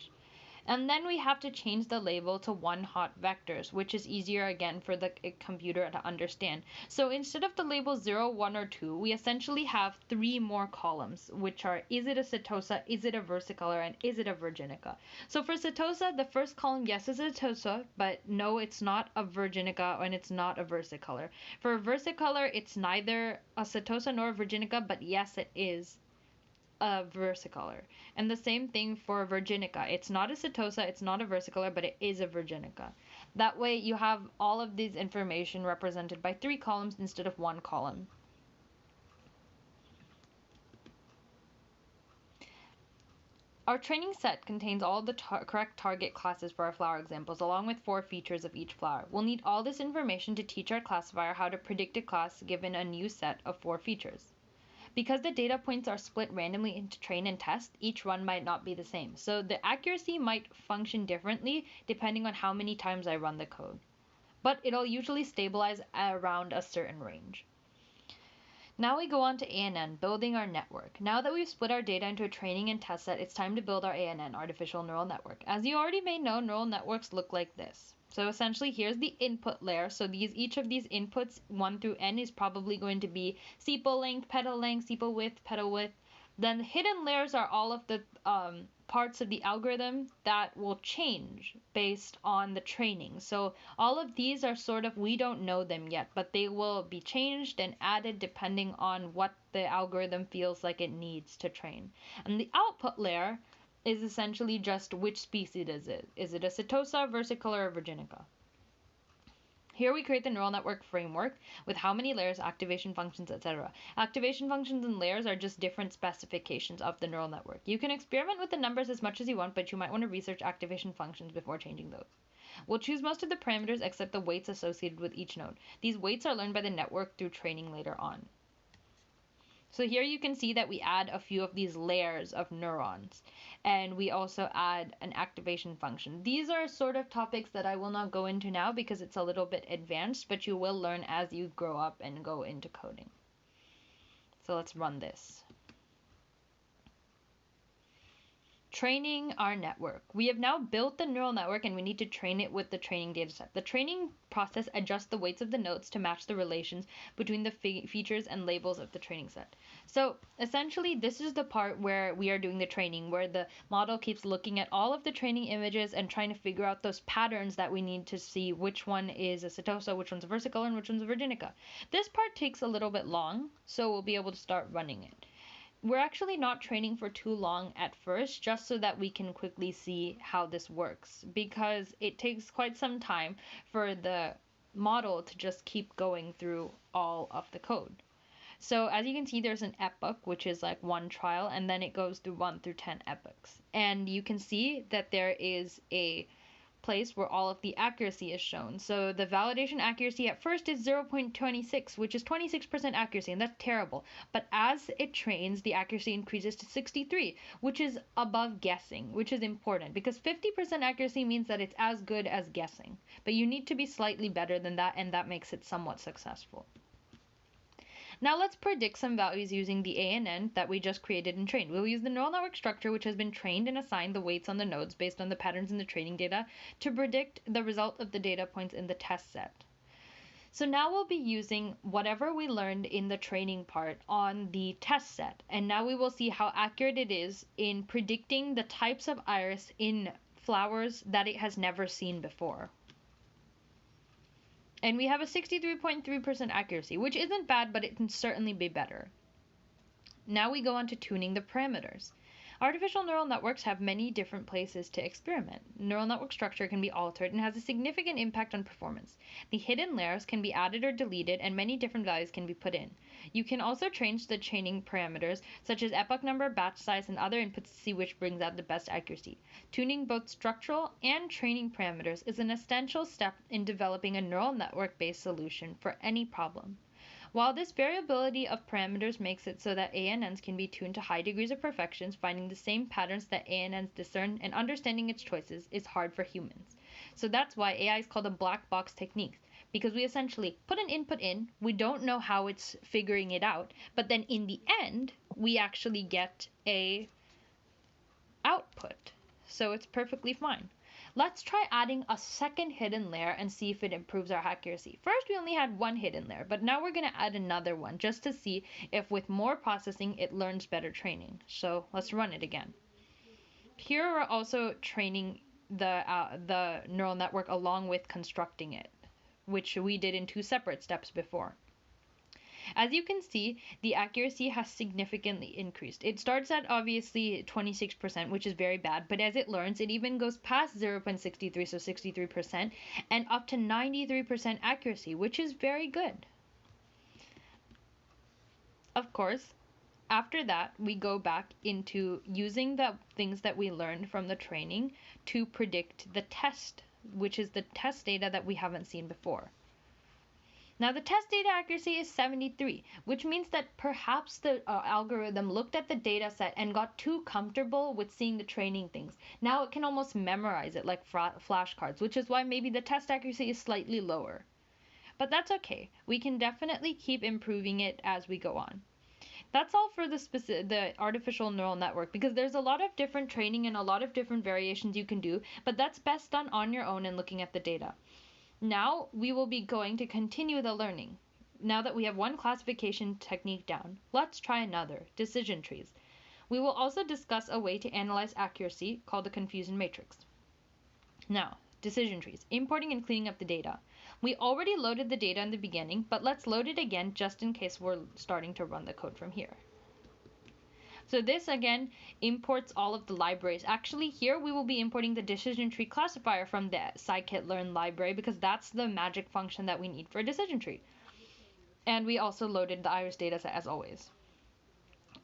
And then we have to change the label to one-hot vectors, which is easier again for the computer to understand. So instead of the label 0, 1, or 2, we essentially have 3 more columns, which are, is it a Setosa, is it a versicolor, and is it a Virginica? So for Setosa, the first column, yes, is a Setosa, but no, it's not a Virginica, and it's not a versicolor. For a versicolor, it's neither a Setosa nor a Virginica, but yes, it is a versicolor. And the same thing for Virginica. It's not a Setosa, it's not a versicolor, but it is a Virginica. That way you have all of these information represented by 3 columns instead of 1 column. Our training set contains all the correct target classes for our flower examples, along with 4 features of each flower. We'll need all this information to teach our classifier how to predict a class given a new set of 4 features. Because the data points are split randomly into train and test, each run might not be the same. So the accuracy might function differently depending on how many times I run the code. But it'll usually stabilize around a certain range. Now we go on to ANN, building our network. Now that we've split our data into a training and test set, it's time to build our ANN, artificial neural network. As you already may know, neural networks look like this. So essentially, here's the input layer. So each of these inputs, 1 through n, is probably going to be sepal length, sepal width, petal width. Then the hidden layers are all of the parts of the algorithm that will change based on the training. So all of these are sort of, we don't know them yet, but they will be changed and added depending on what the algorithm feels like it needs to train. And the output layer is essentially just which species is it. Is it a Setosa, versicolor, or virginica? Here we create the neural network framework with how many layers, activation functions, etc. Activation functions and layers are just different specifications of the neural network. You can experiment with the numbers as much as you want, but you might want to research activation functions before changing those. We'll choose most of the parameters except the weights associated with each node. These weights are learned by the network through training later on. So here you can see that we add a few of these layers of neurons, and we also add an activation function. These are sort of topics that I will not go into now because it's a little bit advanced, but you will learn as you grow up and go into coding. So let's run this. Training our network. We have now built the neural network and we need to train it with the training dataset. The training process adjusts the weights of the nodes to match the relations between the features and labels of the training set. So essentially, this is the part where we are doing the training, where the model keeps looking at all of the training images and trying to figure out those patterns that we need to see which one is a Setosa, which one's a versicolor, and which one's a virginica. This part takes a little bit long, so we'll be able to start running it. We're actually not training for too long at first, just so that we can quickly see how this works, because it takes quite some time for the model to just keep going through all of the code. So as you can see, there's an epoch, which is like one trial, and then it goes through 1 through 10 epochs. And you can see that there is a place where all of the accuracy is shown. So the validation accuracy at first is 0.26, which is 26% accuracy, and that's terrible. But as it trains, the accuracy increases to 63, which is above guessing, which is important because 50% accuracy means that it's as good as guessing. But you need to be slightly better than that, and that makes it somewhat successful. Now let's predict some values using the ANN that we just created and trained. We'll use the neural network structure, which has been trained and assigned the weights on the nodes based on the patterns in the training data to predict the result of the data points in the test set. So now we'll be using whatever we learned in the training part on the test set. And now we will see how accurate it is in predicting the types of iris in flowers that it has never seen before. And we have a 63.3% accuracy, which isn't bad, but it can certainly be better. Now we go on to tuning the parameters. Artificial neural networks have many different places to experiment. Neural network structure can be altered and has a significant impact on performance. The hidden layers can be added or deleted, and many different values can be put in. You can also change the training parameters, such as epoch number, batch size, and other inputs to see which brings out the best accuracy. Tuning both structural and training parameters is an essential step in developing a neural network-based solution for any problem. While this variability of parameters makes it so that ANNs can be tuned to high degrees of perfection, finding the same patterns that ANNs discern and understanding its choices is hard for humans. So that's why AI is called a black box technique, because we essentially put an input in, we don't know how it's figuring it out, but then in the end, we actually get a output. So it's perfectly fine. Let's try adding a second hidden layer and see if it improves our accuracy. First, we only had one hidden layer, but now we're going to add another one just to see if with more processing it learns better training. So let's run it again. Here we're also training the neural network along with constructing it, which we did in 2 separate steps before. As you can see, the accuracy has significantly increased. It starts at obviously 26%, which is very bad, but as it learns, it even goes past 0.63, so 63%, and up to 93% accuracy, which is very good. Of course, after that, we go back into using the things that we learned from the training to predict the test, which is the test data that we haven't seen before. Now the test data accuracy is 73, which means that perhaps the algorithm looked at the data set and got too comfortable with seeing the training things. Now it can almost memorize it like flashcards, which is why maybe the test accuracy is slightly lower. but that's okay. We can definitely keep improving it as we go on. That's all for the artificial neural network, because there's a lot of different training and a lot of different variations you can do, but that's best done on your own and looking at the data. Now we will be going to continue the learning. Now that we have one classification technique down, let's try another, decision trees. We will also discuss a way to analyze accuracy called the confusion matrix. Now, decision trees, importing and cleaning up the data. We already loaded the data in the beginning, but let's load it again just in case we're starting to run the code from here. So this again imports all of the libraries. Actually, here we will be importing the decision tree classifier from the scikit-learn library, because that's the magic function that we need for a decision tree. And we also loaded the iris dataset as always.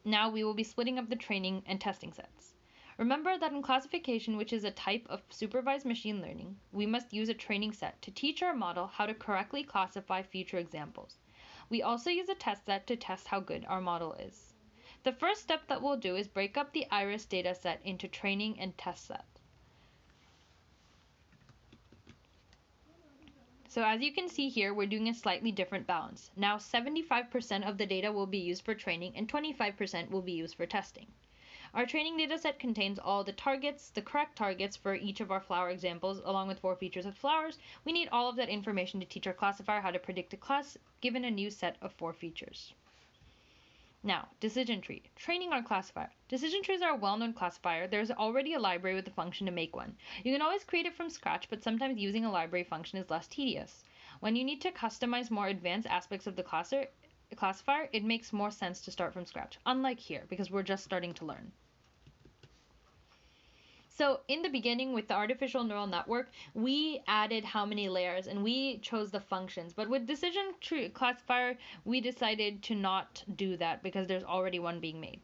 Now we will be splitting up the training and testing sets. Remember that in classification, which is a type of supervised machine learning, we must use a training set to teach our model how to correctly classify future examples. We also use a test set to test how good our model is. The first step that we'll do is break up the iris dataset into training and test set. So as you can see here, we're doing a slightly different balance. Now 75% of the data will be used for training and 25% will be used for testing. Our training dataset contains all the targets, the correct targets for each of our flower examples, along with 4 features of flowers. We need all of that information to teach our classifier how to predict a class given a new set of 4 features. Now, decision tree. Training our classifier. Decision trees are a well-known classifier. There's already a library with a function to make one. You can always create it from scratch, but sometimes using a library function is less tedious. When you need to customize more advanced aspects of the classifier, it makes more sense to start from scratch, unlike here, because we're just starting to learn. So in the beginning with the artificial neural network, we added how many layers and we chose the functions. But with decision tree classifier, we decided to not do that because there's already one being made.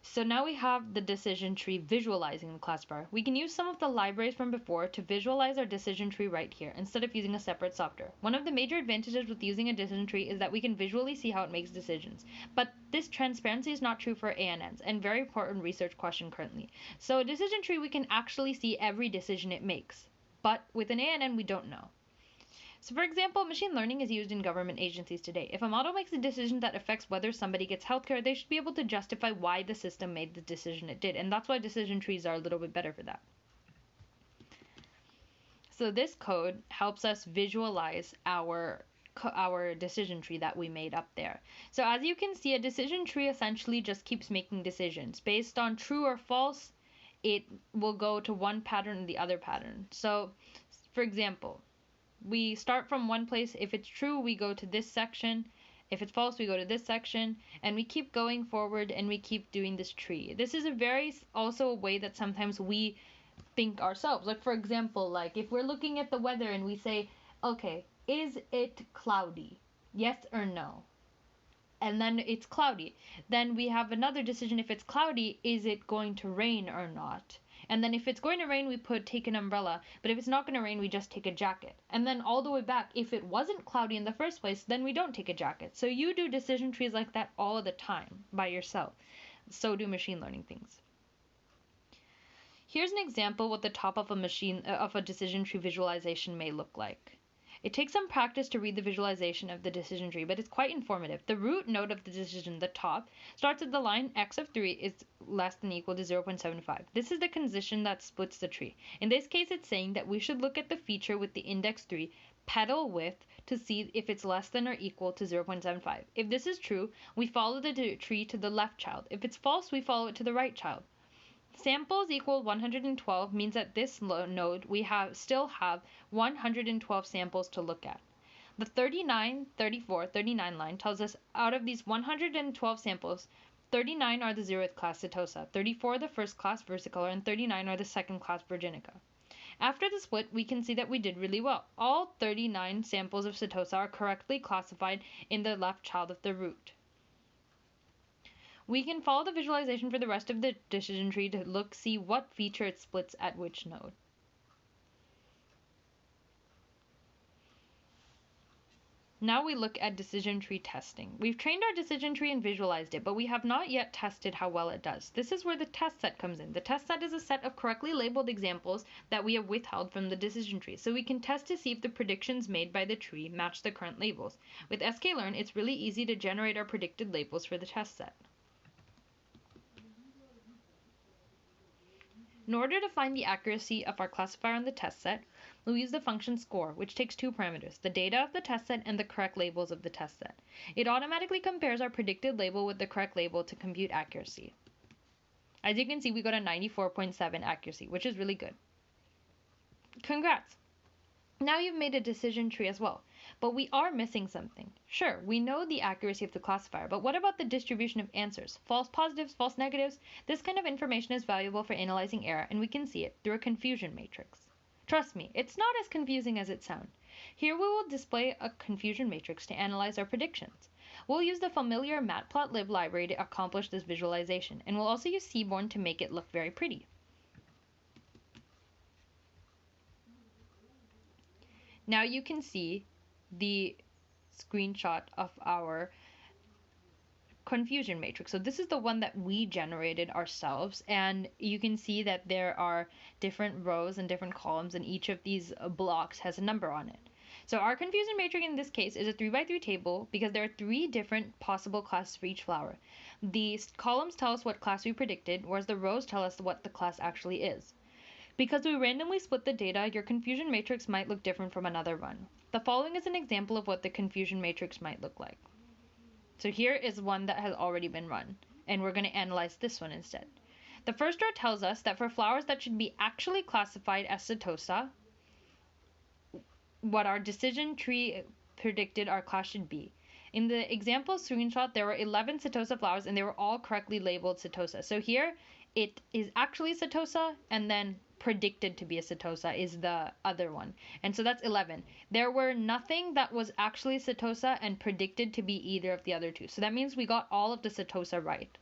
So now we have the decision tree visualizing the classifier. We can use some of the libraries from before to visualize our decision tree right here instead of using a separate software. One of the major advantages with using a decision tree is that we can visually see how it makes decisions. But this transparency is not true for ANNs, and very important research question currently. So a decision tree, we can actually see every decision it makes. But with an ANN, we don't know. So for example, machine learning is used in government agencies today. If a model makes a decision that affects whether somebody gets healthcare, they should be able to justify why the system made the decision it did. And that's why decision trees are a little bit better for that. So this code helps us visualize our decision tree that we made up there. So as you can see, a decision tree essentially just keeps making decisions. Based on true or false, it will go to one pattern and the other pattern. So for example, we start from one place. If it's true, we go to this section. If it's false, we go to this section, and we keep going forward and we keep doing this tree. This is also a way that sometimes we think ourselves. Like for example, like if we're looking at the weather and we say, okay, is it cloudy? Yes or no? And then it's cloudy. Then we have another decision. If it's cloudy, is it going to rain or not? And then if it's going to rain, we take an umbrella. But if it's not going to rain, we just take a jacket. And then all the way back, if it wasn't cloudy in the first place, then we don't take a jacket. So you do decision trees like that all the time by yourself. So do machine learning things. Here's an example what the top of a decision tree visualization may look like. It takes some practice to read the visualization of the decision tree, but it's quite informative. The root node of the decision, the top, starts at the line x of 3 is less than or equal to 0.75. This is the condition that splits the tree. In this case, it's saying that we should look at the feature with the index 3 petal width to see if it's less than or equal to 0.75. If this is true, we follow the tree to the left child. If it's false, we follow it to the right child. Samples equal 112 means that this node we still have 112 samples to look at. The 39, 34, 39 line tells us out of these 112 samples, 39 are the 0th class Setosa, 34 the 1st class versicolor, and 39 are the 2nd class Virginica. After the split, we can see that we did really well. All 39 samples of Setosa are correctly classified in the left child of the root. We can follow the visualization for the rest of the decision tree to see what feature it splits at which node. Now we look at decision tree testing. We've trained our decision tree and visualized it, but we have not yet tested how well it does. This is where the test set comes in. The test set is a set of correctly labeled examples that we have withheld from the decision tree, so we can test to see if the predictions made by the tree match the current labels. With sklearn, it's really easy to generate our predicted labels for the test set. In order to find the accuracy of our classifier on the test set, we'll use the function score, which takes two parameters, the data of the test set and the correct labels of the test set. It automatically compares our predicted label with the correct label to compute accuracy. As you can see, we got a 94.7 accuracy, which is really good. Congrats! Now you've made a decision tree as well, but we are missing something. Sure, we know the accuracy of the classifier, but what about the distribution of answers? False positives, false negatives? This kind of information is valuable for analyzing error, and we can see it through a confusion matrix. Trust me, it's not as confusing as it sounds. Here we will display a confusion matrix to analyze our predictions. We'll use the familiar matplotlib library to accomplish this visualization, and we'll also use Seaborn to make it look very pretty. Now you can see the screenshot of our confusion matrix. So this is the one that we generated ourselves, and you can see that there are different rows and different columns, and each of these blocks has a number on it. So our confusion matrix in this case is a 3x3 table because there are 3 different possible classes for each flower. The columns tell us what class we predicted, whereas the rows tell us what the class actually is. Because we randomly split the data, your confusion matrix might look different from another one. The following is an example of what the confusion matrix might look like. So here is one that has already been run, and we're going to analyze this one instead. The first row tells us that for flowers that should be actually classified as setosa, what our decision tree predicted our class should be. In the example screenshot, there were 11 setosa flowers, and they were all correctly labeled setosa. So here, it is actually setosa, and then predicted to be a setosa is the other one. And so that's 11. There were nothing that was actually setosa and predicted to be either of the other two. So that means we got all of the setosa right.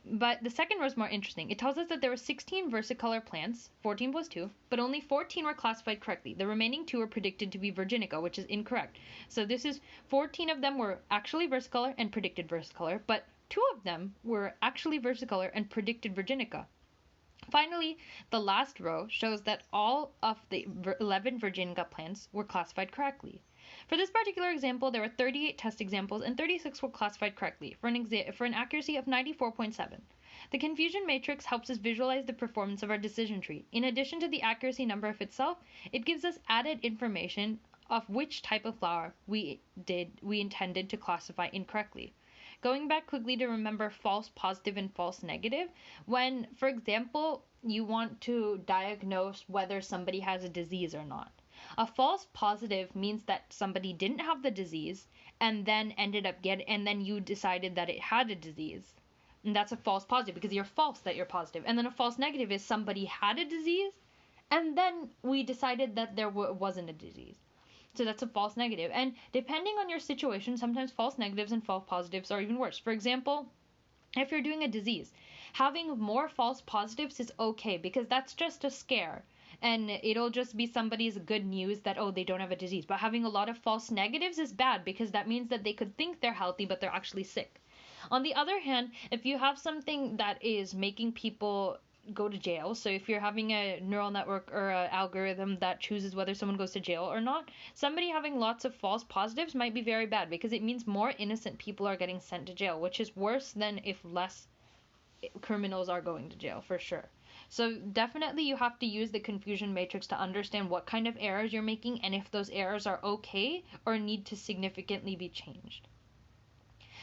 But the second row is more interesting. It tells us that there were 16 versicolor plants, 14 plus 2, but only 14 were classified correctly. The remaining 2 were predicted to be virginica, which is incorrect. So this is 14 of them were actually versicolor and predicted versicolor, but 2 of them were actually versicolor and predicted virginica. Finally, the last row shows that all of the 11 virginica plants were classified correctly. For this particular example, there were 38 test examples and 36 were classified correctly for an accuracy of 94.7. The confusion matrix helps us visualize the performance of our decision tree. In addition to the accuracy number of itself, it gives us added information of which type of flower we intended to classify incorrectly. Going back quickly to remember false positive and false negative, when, for example, you want to diagnose whether somebody has a disease or not. A false positive means that somebody didn't have the disease and then and then you decided that it had a disease. And that's a false positive because you're false that you're positive. And then a false negative is somebody had a disease and then we decided that there wasn't a disease. So that's a false negative. And depending on your situation, sometimes false negatives and false positives are even worse. For example, if you're doing a disease, having more false positives is okay because that's just a scare. And it'll just be somebody's good news that, oh, they don't have a disease. But having a lot of false negatives is bad because that means that they could think they're healthy, but they're actually sick. On the other hand, if you have something that is making people go to jail, so if you're having a neural network or an algorithm that chooses whether someone goes to jail or not, somebody having lots of false positives might be very bad because it means more innocent people are getting sent to jail, which is worse than if less criminals are going to jail, for sure. So definitely you have to use the confusion matrix to understand what kind of errors you're making and if those errors are okay or need to significantly be changed.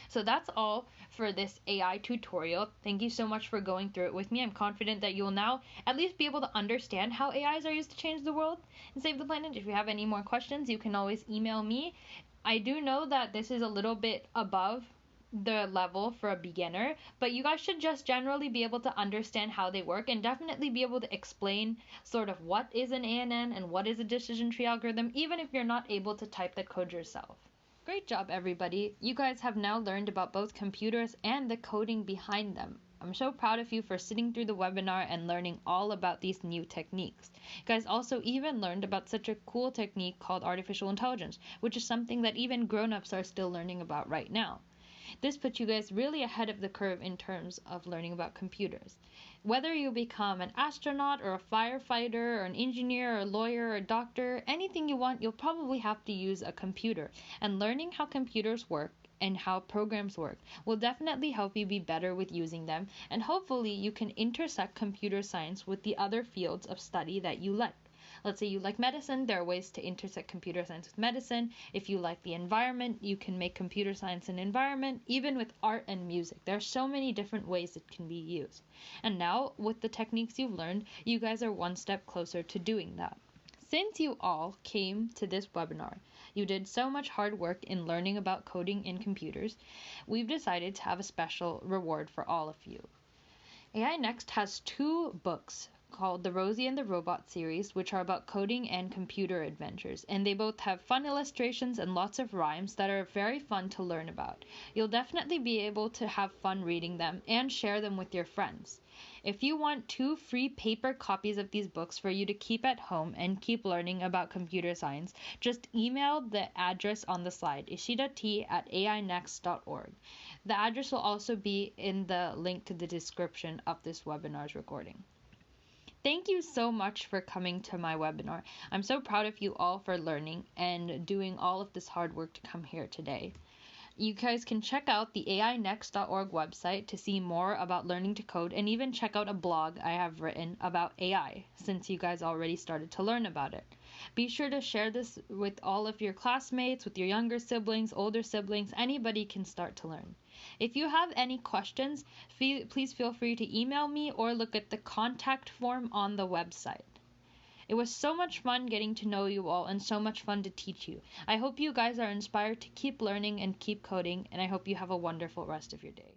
So that's all for this AI tutorial. Thank you so much for going through it with me. I'm confident that you'll now at least be able to understand how AIs are used to change the world and save the planet. If you have any more questions, you can always email me. I do know that this is a little bit above the level for a beginner, but you guys should just generally be able to understand how they work and definitely be able to explain sort of what is an ANN and what is a decision tree algorithm, even if you're not able to type the code yourself. Great job, everybody. You guys have now learned about both computers and the coding behind them. I'm so proud of you for sitting through the webinar and learning all about these new techniques. You guys also even learned about such a cool technique called artificial intelligence, which is something that even grown-ups are still learning about right now. This puts you guys really ahead of the curve in terms of learning about computers. Whether you become an astronaut or a firefighter or an engineer or a lawyer or a doctor, anything you want, you'll probably have to use a computer. And learning how computers work and how programs work will definitely help you be better with using them, and hopefully you can intersect computer science with the other fields of study that you like. Let's say you like medicine, there are ways to intersect computer science with medicine. If you like the environment, you can make computer science an environment. Even with art and music, there are so many different ways it can be used. And now, with the techniques you've learned, you guys are one step closer to doing that. Since you all came to this webinar, you did so much hard work in learning about coding in computers, we've decided to have a special reward for all of you. AI Next has 2 books called the Rosie and the Robot series, which are about coding and computer adventures, and they both have fun illustrations and lots of rhymes that are very fun to learn about. You'll definitely be able to have fun reading them and share them with your friends. If you want 2 free paper copies of these books for you to keep at home and keep learning about computer science, just email the address on the slide, ishidat@ainext.org. The address will also be in the link to the description of this webinar's recording. Thank you so much for coming to my webinar. I'm so proud of you all for learning and doing all of this hard work to come here today. You guys can check out the ainext.org website to see more about learning to code, and even check out a blog I have written about AI, since you guys already started to learn about it. Be sure to share this with all of your classmates, with your younger siblings, older siblings. Anybody can start to learn. If you have any questions, please feel free to email me or look at the contact form on the website. It was so much fun getting to know you all and so much fun to teach you. I hope you guys are inspired to keep learning and keep coding, and I hope you have a wonderful rest of your day.